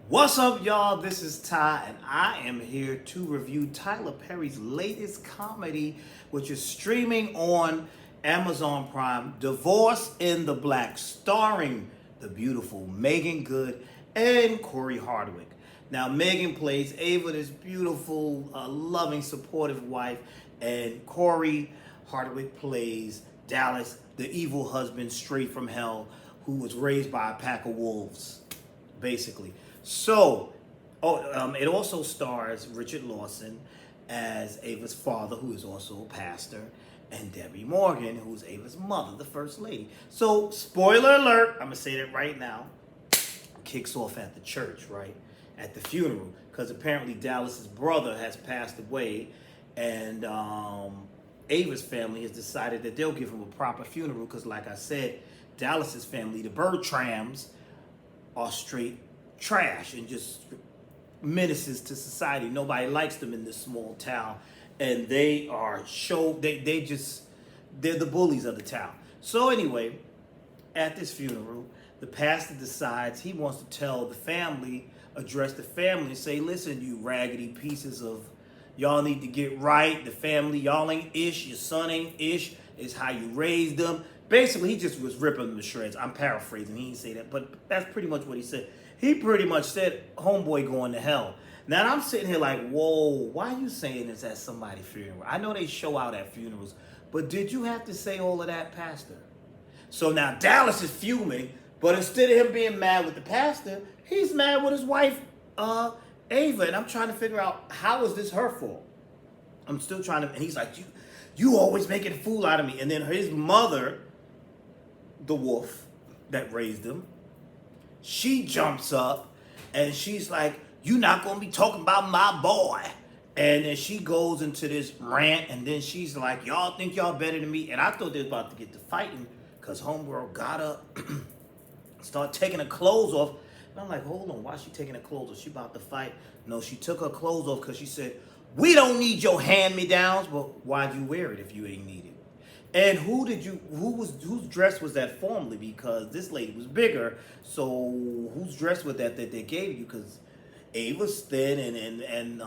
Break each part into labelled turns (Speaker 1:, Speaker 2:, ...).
Speaker 1: What's up, y'all? This is Ty, and I am here to review Tyler Perry's latest comedy, which is streaming on Amazon Prime, Divorce in the Black, starring the beautiful Megan Good and Corey Hardwick. Now, Megan plays Ava, this beautiful, loving, supportive wife, and Corey Hardwick plays Dallas, the evil husband straight from hell, who was raised by a pack of wolves, basically. So, it also stars Richard Lawson as Ava's father, who is also a pastor, and Debbie Morgan, who's Ava's mother, the first lady. So, spoiler alert, I'm going to say that right now, kicks off at the church, right? At the funeral, because apparently Dallas's brother has passed away, and Ava's family has decided that they'll give him a proper funeral, because like I said, Dallas's family, the Bertrams, are straight trash and just menaces to society. Nobody likes them in this small town, and they're the bullies of the town. So anyway, at this funeral, the pastor decides he wants to tell the family, address the family, and say, listen, you raggedy pieces of, y'all need to get right. The family, y'all ain't ish, your son ain't ish, it's how you raised them. Basically, he just was ripping them to shreds. I'm paraphrasing, he didn't say that, but that's pretty much what he said. He pretty much said, homeboy going to hell. Now, I'm sitting here like, whoa, why are you saying this at somebody's funeral? I know they show out at funerals, but did you have to say all of that, pastor? So now Dallas is fuming, but instead of him being mad with the pastor, he's mad with his wife, Ava, and I'm trying to figure out, how is this her fault? I'm still trying to, and he's like, you always making a fool out of me. And then his mother, the wolf that raised him, she jumps up and she's like, you not gonna be talking about my boy. And then she goes into this rant, and then she's like, y'all think y'all better than me? And I thought they was about to get to fighting, because homegirl got up, start taking her clothes off. And I'm like, hold on, why is she taking her clothes off? She about to fight? No, she took her clothes off because she said, we don't need your hand-me-downs, but why'd you wear it if you ain't need it? And whose dress was that formerly? Because this lady was bigger, so whose dress was that they gave you? Because Ava's thin, and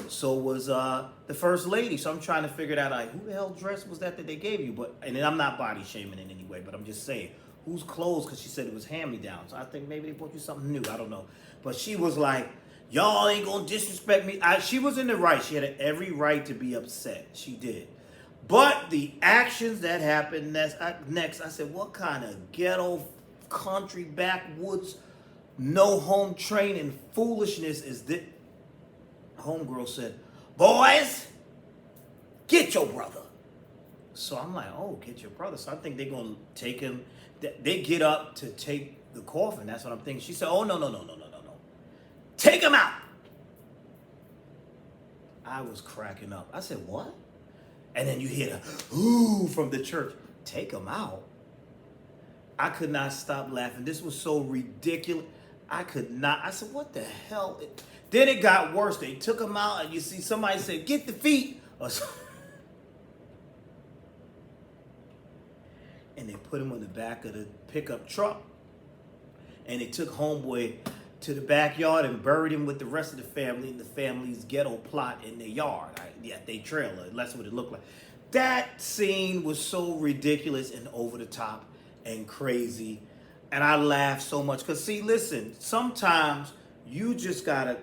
Speaker 1: so was the first lady. So I'm trying to figure that out. Who the hell dress was that they gave you? And then I'm not body shaming in any way, but I'm just saying, whose clothes? Because she said it was hand-me-downs. I think maybe they bought you something new. I don't know. But she was like, y'all ain't gonna disrespect me. She was in the right. She had every right to be upset. She did. But the actions that happened next, I said, what kind of ghetto, country, backwoods, no home training foolishness is this? Homegirl said, boys, get your brother. So I'm like, oh, get your brother. So I think they're going to take him. They get up to take the coffin. That's what I'm thinking. She said, oh, no. Take him out. I was cracking up. I said, what? And then you hear the ooh from the church. Take him out. I could not stop laughing. This was so ridiculous. I could not. I said, what the hell? Then it got worse. They took him out, and you see somebody said, get the feet. And they put him on the back of the pickup truck. And they took homeboy to the backyard and buried him with the rest of the family in the family's ghetto plot in their yard. They trailer. That's what it looked like. That scene was so ridiculous and over the top and crazy. And I laughed so much. Because, see, listen, sometimes you just got to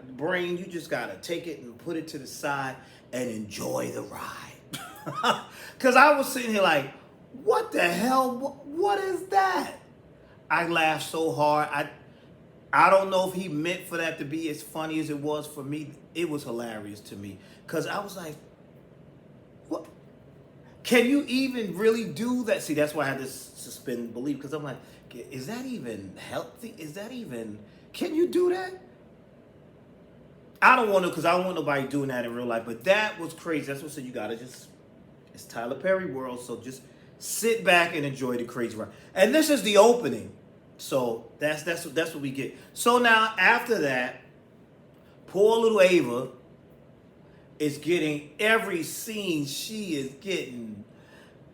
Speaker 1: take it and put it to the side and enjoy the ride. Because I was sitting here like, what the hell? What is that? I laughed so hard. I don't know if he meant for that to be as funny as it was for me. It was hilarious to me. Because I was like, what? Can you even really do that? See, that's why I had to suspend belief. Because I'm like, is that even healthy? Can you do that? I don't want to, because I don't want nobody doing that in real life. But that was crazy. That's what I said. You got to it's Tyler Perry world. So just sit back and enjoy the crazy ride. And this is the opening. So that's what we get. So now after that, poor little Ava is getting every scene. She is getting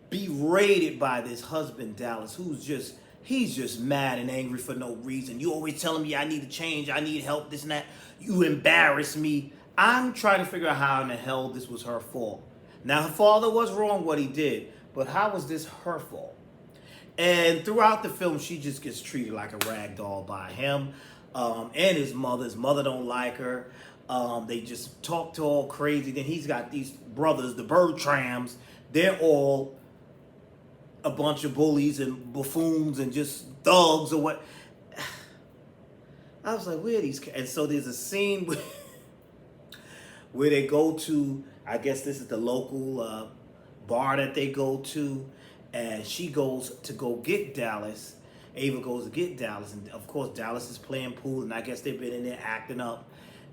Speaker 1: berated by this husband Dallas, who's just He's just mad and angry for no reason. You always telling me I need to change, I need help, this and that. You embarrass me. I'm trying to figure out how in the hell this was her fault. Now, her father was wrong what he did, but how was this her fault? And throughout the film, she just gets treated like a rag doll by him and his mother. His mother don't like her. They just talk to all crazy. Then he's got these brothers, the Bertrams. They're all a bunch of bullies and buffoons and just thugs or what. I was like, where are these? And so there's a scene where they go to, I guess this is the local bar that they go to, and she goes to go get Dallas. Ava goes to get Dallas, and of course Dallas is playing pool, and I guess they've been in there acting up.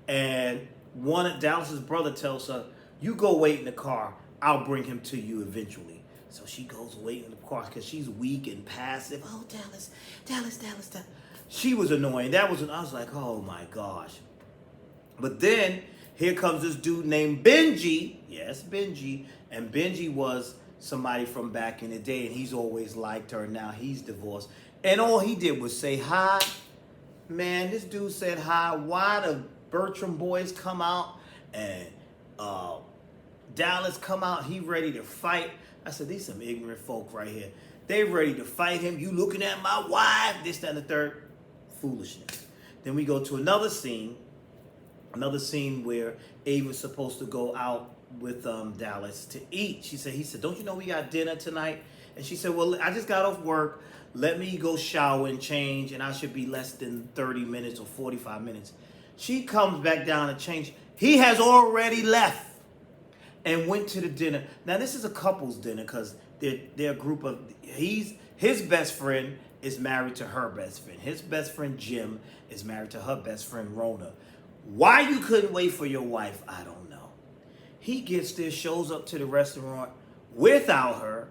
Speaker 1: And one of Dallas's brother tells her, "You go wait in the car. I'll bring him to you eventually." So she goes wait in the car because she's weak and passive. Oh, Dallas. She was annoying. I was like, oh my gosh. But then here comes this dude named Benji. Yes, Benji. And Benji was somebody from back in the day, and he's always liked her. Now he's divorced. And all he did was say hi. Man, this dude said hi. Why the Bertram boys come out and Dallas come out, he ready to fight. I said, these some ignorant folk right here. They ready to fight him. You looking at my wife, this, that, and the third. Foolishness. Then we go to another scene where Ava's supposed to go out with Dallas to eat. He said, don't you know we got dinner tonight? And she said, well, I just got off work. Let me go shower and change, and I should be less than 30 minutes or 45 minutes. She comes back down to change. He has already left and went to the dinner. Now, this is a couple's dinner because they're a group of, his best friend is married to her best friend. His best friend, Jim, is married to her best friend, Rona. Why you couldn't wait for your wife, I don't know. He gets there, shows up to the restaurant without her,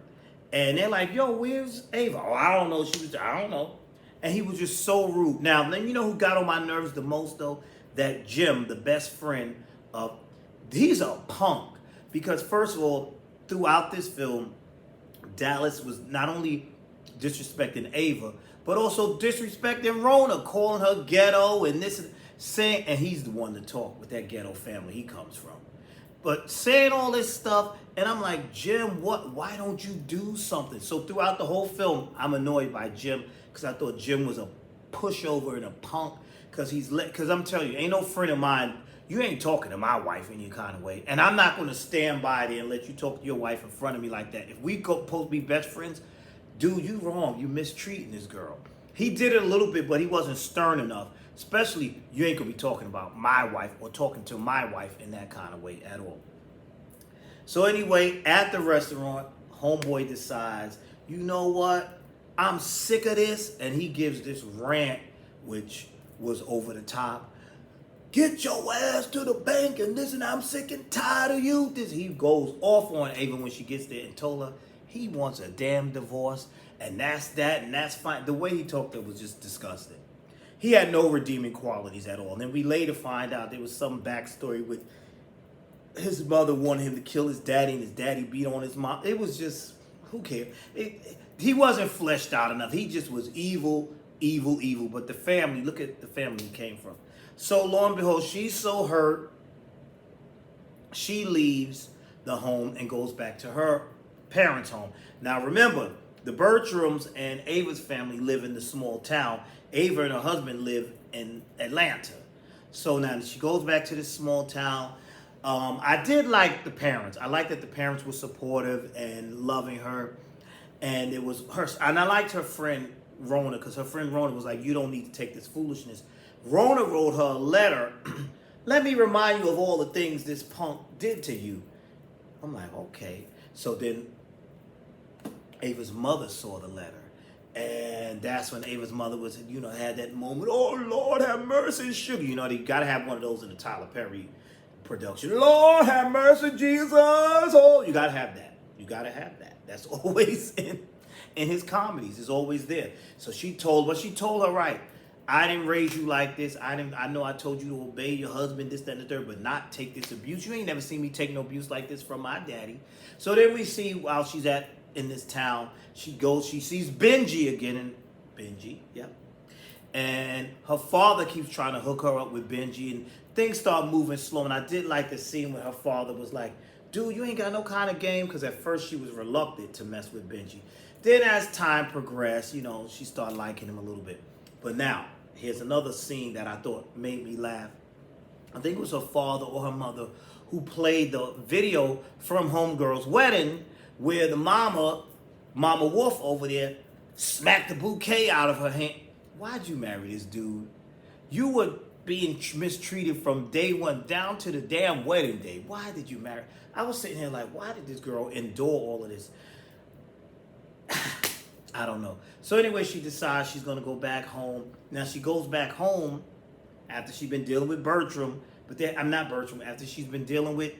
Speaker 1: and they're like, yo, where's Ava? Oh, I don't know. I don't know. And he was just so rude. Now, then you know who got on my nerves the most, though? That Jim, the best friend of, he's a punk. Because first of all, throughout this film, Dallas was not only disrespecting Ava, but also disrespecting Rona, calling her ghetto and this and saying, and he's the one to talk with that ghetto family he comes from. But saying all this stuff, and I'm like, Jim, why don't you do something? So throughout the whole film, I'm annoyed by Jim because I thought Jim was a pushover and a punk because I'm telling you, ain't no friend of mine. You ain't talking to my wife any kind of way. And I'm not going to stand by there and let you talk to your wife in front of me like that. If we supposed to be best friends, dude, you wrong. You mistreating this girl. He did it a little bit, but he wasn't stern enough. Especially, you ain't going to be talking about my wife or talking to my wife in that kind of way at all. So anyway, at the restaurant, homeboy decides, you know what? I'm sick of this. And he gives this rant, which was over the top. Get your ass to the bank and this, and I'm sick and tired of you. He goes off on Ava when she gets there and told her he wants a damn divorce, and that's that, and that's fine. The way he talked to her was just disgusting. He had no redeeming qualities at all. And then we later find out there was some backstory with his mother wanted him to kill his daddy, and his daddy beat on his mom. It was just, who cares? He wasn't fleshed out enough. He just was evil. But the family, look at the family he came from. So lo and behold, she's so hurt, she leaves the home and goes back to her parents' home. Now remember, the Bertrams and Ava's family live in the small town. Ava and her husband live in Atlanta. So now she goes back to this small town. I did like the parents. I liked that the parents were supportive and loving her. And it was her, and I liked her friend Rona, because her friend Rona was like, you don't need to take this foolishness. Rona wrote her a letter. Let me remind you of all the things this punk did to you. I'm like, okay. So then Ava's mother saw the letter. And that's when Ava's mother was, had that moment. Oh, Lord, have mercy, sugar. You got to have one of those in the Tyler Perry production. Lord, have mercy, Jesus. Oh, you got to have that. You got to have that. That's always in his comedies. It's always there. So she told her right. I didn't raise you like this. I know I told you to obey your husband, this, that, and the third, but not take this abuse. You ain't never seen me take no abuse like this from my daddy. So then we see while she's in this town, she sees Benji again, and Benji, yep. And her father keeps trying to hook her up with Benji, and things start moving slow. And I did like the scene where her father was like, dude, you ain't got no kind of game, because at first she was reluctant to mess with Benji. Then as time progressed, you know, she started liking him a little bit. But now, here's another scene that I thought made me laugh. I think it was her father or her mother who played the video from Homegirl's wedding where the Mama Wolf over there smacked the bouquet out of her hand. Why'd you marry this dude? You were being mistreated from day one down to the damn wedding day. Why did you marry? I was sitting here like, why did this girl endure all of this? I don't know. So anyway, she decides she's going to go back home. Now she goes back home after she's been dealing with Bertram. I'm not Bertram. After she's been dealing with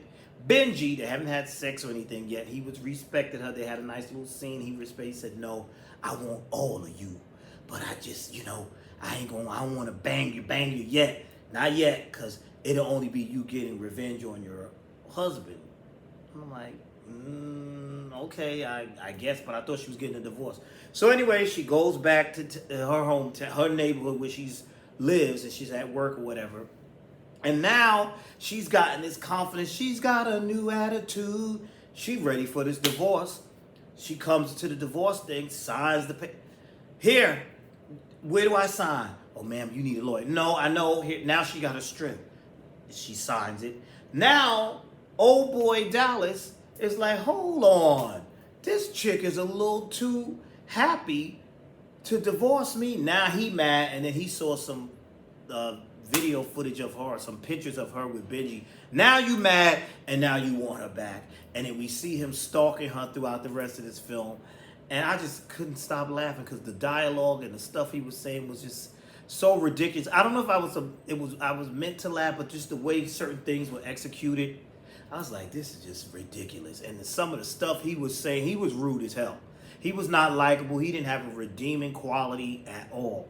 Speaker 1: Benji, they haven't had sex or anything yet. He was respected her. They had a nice little scene. He said, no, I want all of you. But I just, I don't want to bang you yet. Not yet, because it'll only be you getting revenge on your husband. I'm like, okay, I guess, but I thought she was getting a divorce. So anyway, she goes back to her home, to her neighborhood where she lives, and she's at work or whatever. And now she's gotten this confidence. She's got a new attitude. She's ready for this divorce. She comes to the divorce thing, signs the paper. Here, where do I sign? Oh, ma'am, you need a lawyer. No, I know. Here, now she got her strength. She signs it. Now, old boy Dallas is like, hold on. This chick is a little too happy to divorce me. Now he mad, and then he saw some video footage of her, some pictures of her with Benji. Now you mad, and now you want her back. And then we see him stalking her throughout the rest of this film. And I just couldn't stop laughing because the dialogue and the stuff he was saying was just so ridiculous. I don't know if I was meant to laugh, but just the way certain things were executed, I was like, this is just ridiculous. And some of the stuff he was saying, he was rude as hell. He was not likable. He didn't have a redeeming quality at all.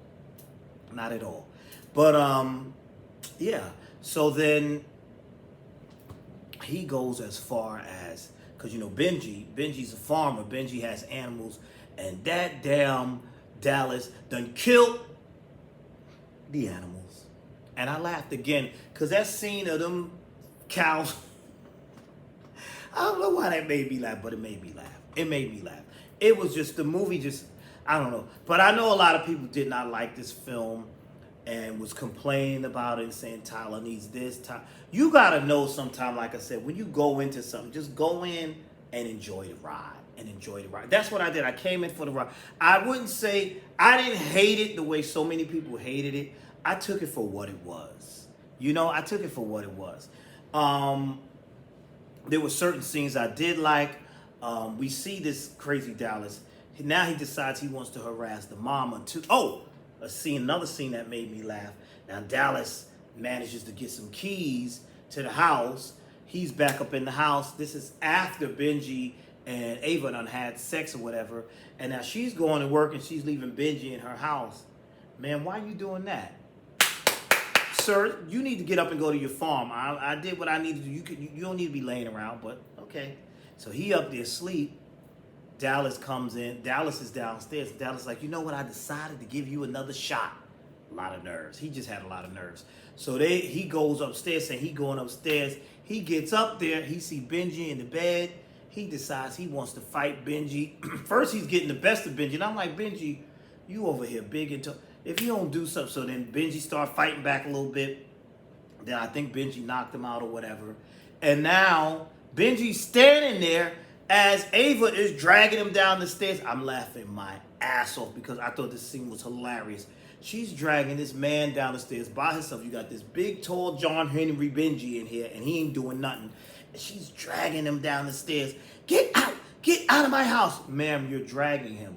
Speaker 1: Not at all. But, yeah. So then he goes as far as, because, Benji's a farmer. Benji has animals. And that damn Dallas done killed the animals. And I laughed again, because that scene of them cows, I don't know why that made me laugh, but it made me laugh. It made me laugh. It was just, the movie just, I don't know. But I know a lot of people did not like this film and was complaining about it and saying Tyler needs this. You got to know sometime, like I said, when you go into something, just go in and enjoy the ride. That's what I did. I came in for the ride. I wouldn't say, I didn't hate it the way so many people hated it. I took it for what it was. I took it for what it was. There were certain scenes I did like. We see this crazy Dallas. Now he decides he wants to harass the mama too. Oh, another scene that made me laugh. Now Dallas manages to get some keys to the house. He's back up in the house. This is after Benji and Ava done had sex or whatever. And now she's going to work and she's leaving Benji in her house. Man, why are you doing that? Sir, you need to get up and go to your farm. I did what I needed to do. You don't need to be laying around, but okay. So he up there asleep. Dallas comes in. Dallas is downstairs. Dallas is like, you know what? I decided to give you another shot. A lot of nerves. He just had a lot of nerves. So he goes upstairs, saying he going upstairs. He gets up there. He see Benji in the bed. He decides he wants to fight Benji. First, he's getting the best of Benji. And I'm like, Benji, you over here big and tough. If you don't do something, so then Benji start fighting back a little bit. Then I think Benji knocked him out or whatever. And now Benji's standing there as Ava is dragging him down the stairs. I'm laughing my ass off because I thought this scene was hilarious. She's dragging this man down the stairs by herself. You got this big, tall John Henry Benji in here, and he ain't doing nothing. And she's dragging him down the stairs. Get out of my house. Ma'am, you're dragging him.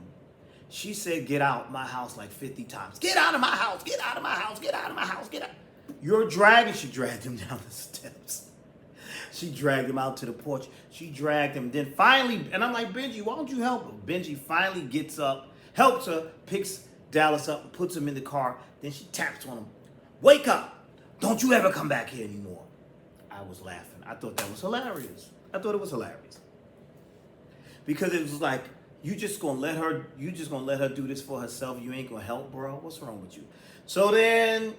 Speaker 1: She said, get out my house like 50 times. Get out of my house. Get out of my house. Get out of my house. Get out. You're dragging. She dragged him down the steps. She dragged him out to the porch. She dragged him. Then finally, and I'm like, Benji, why don't you help him? Benji finally gets up, helps her, picks Dallas up, and puts him in the car. Then she taps on him. Wake up. Don't you ever come back here anymore. I was laughing. I thought that was hilarious. I thought it was hilarious. Because it was like, You just gonna let her? You just gonna let her do this for herself? You ain't gonna help, bro? What's wrong with you? So then,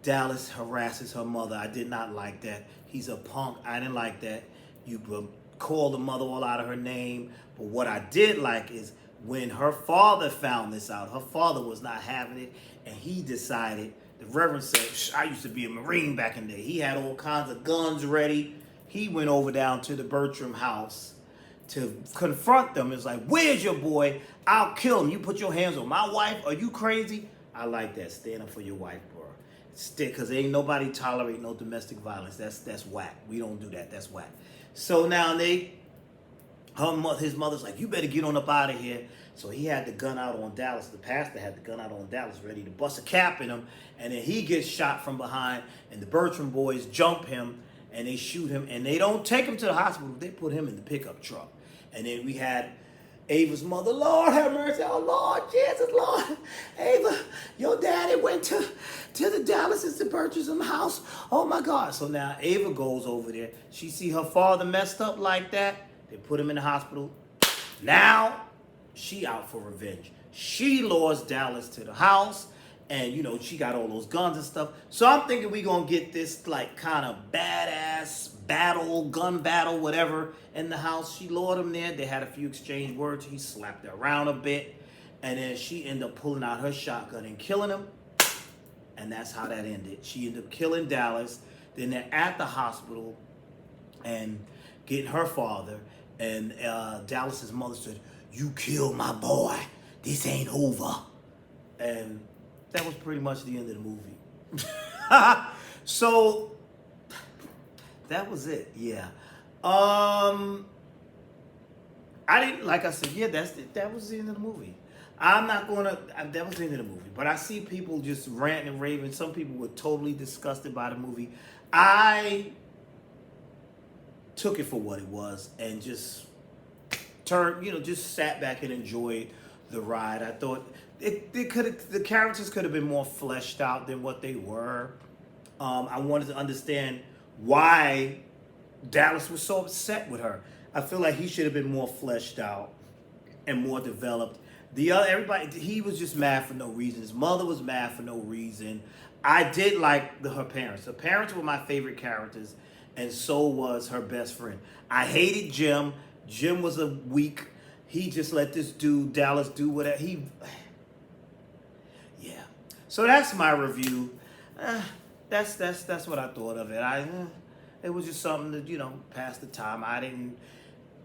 Speaker 1: Dallas harasses her mother. I did not like that. He's a punk. I didn't like that. You call the mother all out of her name. But what I did like is when her father found this out. Her father was not having it, and he decided. The Reverend said, "I used to be a Marine back in the day." He had all kinds of guns ready. He went over down to the Bertram house to confront them. It's like, "Where's your boy? I'll kill him. You put your hands on my wife? Are you crazy?" I like that. Stand up for your wife, bro. Because ain't nobody tolerate no domestic violence. That's whack. We don't do that. That's whack. So now his mother's like, "You better get on up out of here." So he had the gun out on Dallas. The pastor had the gun out on Dallas, ready to bust a cap in him. And then he gets shot from behind, and the Bertram boys jump him, and they shoot him, and they don't take him to the hospital. They put him in the pickup truck. And then we had Ava's mother, "Lord have mercy, oh Lord, Jesus, Lord. Ava, your daddy went to the Dallas' the Bertram house. Oh my God." So now Ava goes over there. She see her father messed up like that. They put him in the hospital. Now she out for revenge. She lures Dallas to the house, and she got all those guns and stuff. So I'm thinking we gonna get this like kind of badass gun battle, whatever, in the house. She lured him there. They had a few exchange words. He slapped her around a bit, and then she ended up pulling out her shotgun and killing him. And that's how that ended. She ended up killing Dallas. Then they're at the hospital and getting her father. And Dallas's mother said, "You killed my boy. This ain't over." And that was pretty much the end of the movie. So that was it. Yeah. I didn't, like I said, yeah, that was the end of the movie. That was the end of the movie. But I see people just ranting and raving. Some people were totally disgusted by the movie. I took it for what it was and just just sat back and enjoyed the ride. I thought the characters could have been more fleshed out than what they were. I wanted to understand why Dallas was so upset with her. I feel like he should have been more fleshed out and more developed. He was just mad for no reason. His mother was mad for no reason. I did like her parents. Her parents were my favorite characters, and so was her best friend. I hated Jim. Jim was a weak. He just let this dude Dallas do whatever yeah. So that's my review. That's what I thought of it. It was just something to pass the time. I didn't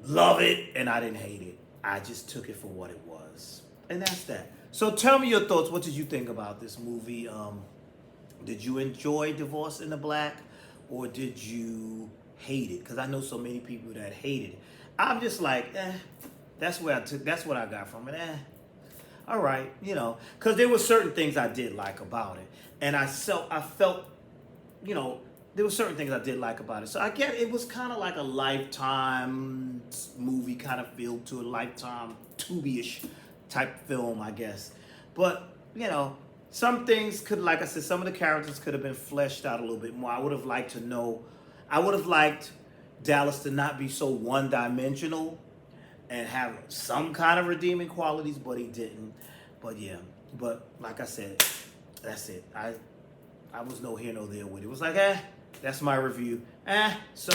Speaker 1: love it and I didn't hate it. I just took it for what it was, and that's that. So tell me your thoughts. What did you think about this movie? Did you enjoy Divorce in the Black, or did you hate it? Because I know so many people that hated it. I'm just like, that's what I got from it. All right, because there were certain things I did like about it, and I felt, there were certain things I did like about it. So I get it was kind of like a Lifetime movie, kind of feel to a Lifetime Tubi-ish type film, I guess. But some things could, like I said, some of the characters could have been fleshed out a little bit more. I would have liked Dallas to not be so one-dimensional and have some kind of redeeming qualities, but he didn't. But yeah, like I said, that's it. I was no here, no there with it. It was like, that's my review. So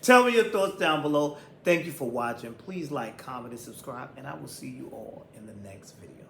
Speaker 1: tell me your thoughts down below. Thank you for watching. Please like, comment, and subscribe, and I will see you all in the next video.